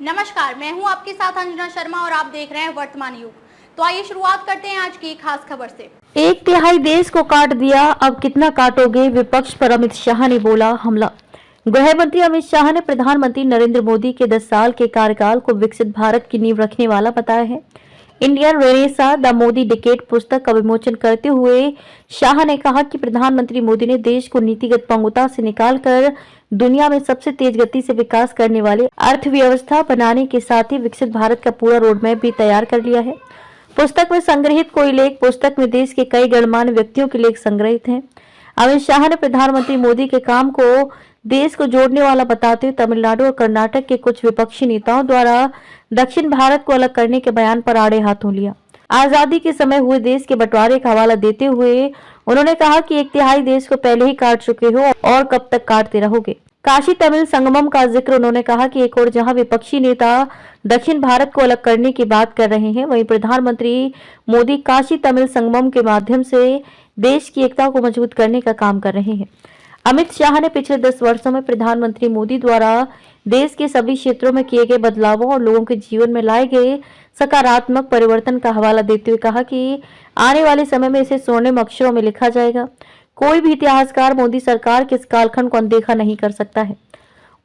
नमस्कार, मैं हूं आपके साथ अंजना शर्मा और आप देख रहे हैं वर्तमान युग। तो आइए शुरुआत करते हैं आज की खास खबर से। एक तिहाई देश को काट दिया, अब कितना काटोगे? विपक्ष पर अमित शाह ने बोला हमला। गृह मंत्री अमित शाह ने प्रधानमंत्री नरेंद्र मोदी के 10 साल के कार्यकाल को विकसित भारत की नींव रखने वाला बताया है। Indian renaissance the Modi decade पुस्तक का विमोचन करते हुए शाह ने कहा कि प्रधानमंत्री मोदी ने देश को नीतिगत पंगुता से निकालकर दुनिया में सबसे तेज गति से विकास करने वाली अर्थव्यवस्था बनाने के साथ ही विकसित भारत का पूरा रोडमैप भी तैयार कर लिया है। पुस्तक में संग्रहित कोई लेख पुस्तक में देश के कई गणमान्य व्यक्तियों के लेख संग्रहित हैं। अमित शाह ने प्रधानमंत्री मोदी के काम को देश को जोड़ने वाला बताते हुए तमिलनाडु और कर्नाटक के कुछ विपक्षी नेताओं द्वारा दक्षिण भारत को अलग करने के बयान पर आड़े हाथों लिया। आजादी के समय हुए देश के बंटवारे का हवाला देते हुए उन्होंने कहा कि एक तिहाई देश को पहले ही काट चुके हो और कब तक काटते रहोगे। काशी तमिल संगमम का जिक्र उन्होंने कहा कि एक और जहां विपक्षी नेता दक्षिण भारत को अलग करने की बात कर रहे हैं, वहीं प्रधानमंत्री मोदी काशी तमिल संगमम के माध्यम से देश की एकता को मजबूत करने का काम कर रहे हैं। अमित शाह ने पिछले 10 वर्षों में प्रधानमंत्री मोदी द्वारा देश के सभी क्षेत्रों में किए गए बदलावों और लोगों के जीवन में लाए गए सकारात्मक परिवर्तन का हवाला देते हुए कहा कि आने वाले समय में इसे स्वर्णिम अक्षरों में लिखा जाएगा। कोई भी इतिहासकार मोदी सरकार के इस कालखंड को अनदेखा नहीं कर सकता है।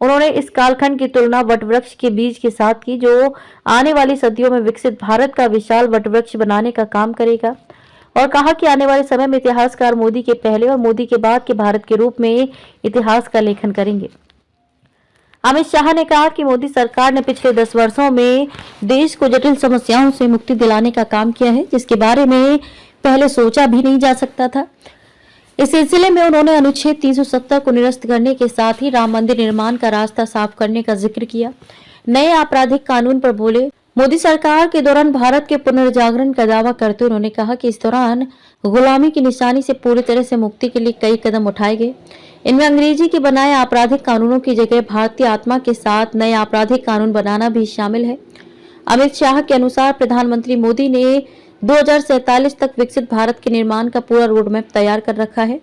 उन्होंने इस कालखंड की तुलना वटवृक्ष के बीज के साथ की, जो आने वाली सदियों में विकसित भारत का विशाल वटवृक्ष बनाने का काम करेगा, और कहा कि आने वाले समय में इतिहासकार मोदी के पहले और मोदी के बाद के भारत के रूप में इतिहास का लेखन करेंगे। अमित शाह ने कहा कि मोदी सरकार ने पिछले 10 वर्षों में देश को जटिल समस्याओं से मुक्ति दिलाने का काम किया है, जिसके बारे में पहले सोचा भी नहीं जा सकता था। इस सिलसिले में उन्होंने अनुच्छेद 370 को निरस्त करने के साथ ही राम मंदिर निर्माण का रास्ता साफ करने का जिक्र किया। नए आपराधिक कानून पर बोले। मोदी सरकार के दौरान भारत के पुनर्जागरण का दावा करते हुए उन्होंने कहा कि इस दौरान गुलामी की निशानी से पूरी तरह से मुक्ति के लिए कई कदम उठाए गए। इनमें अंग्रेजी के बनाए आपराधिक कानूनों की जगह भारतीय आत्मा के साथ नए आपराधिक कानून बनाना भी शामिल है। अमित शाह के अनुसार प्रधानमंत्री मोदी ने 2047 तक विकसित भारत के निर्माण का पूरा रोडमैप तैयार कर रखा है।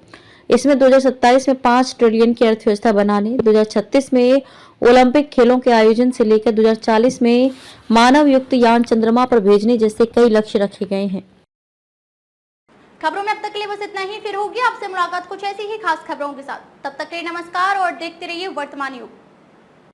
इसमें 2027 में 5 ट्रिलियन की अर्थव्यवस्था बनाने, 2036 में ओलंपिक खेलों के आयोजन से लेकर 2040 में मानव युक्त यान चंद्रमा पर भेजने जैसे कई लक्ष्य रखे गए हैं। खबरों में अब तक के लिए बस इतना ही। फिर होगी आपसे मुलाकात कुछ ऐसी ही खास खबरों के साथ। तब तक के लिए नमस्कार और देखते रहिए वर्तमान युग।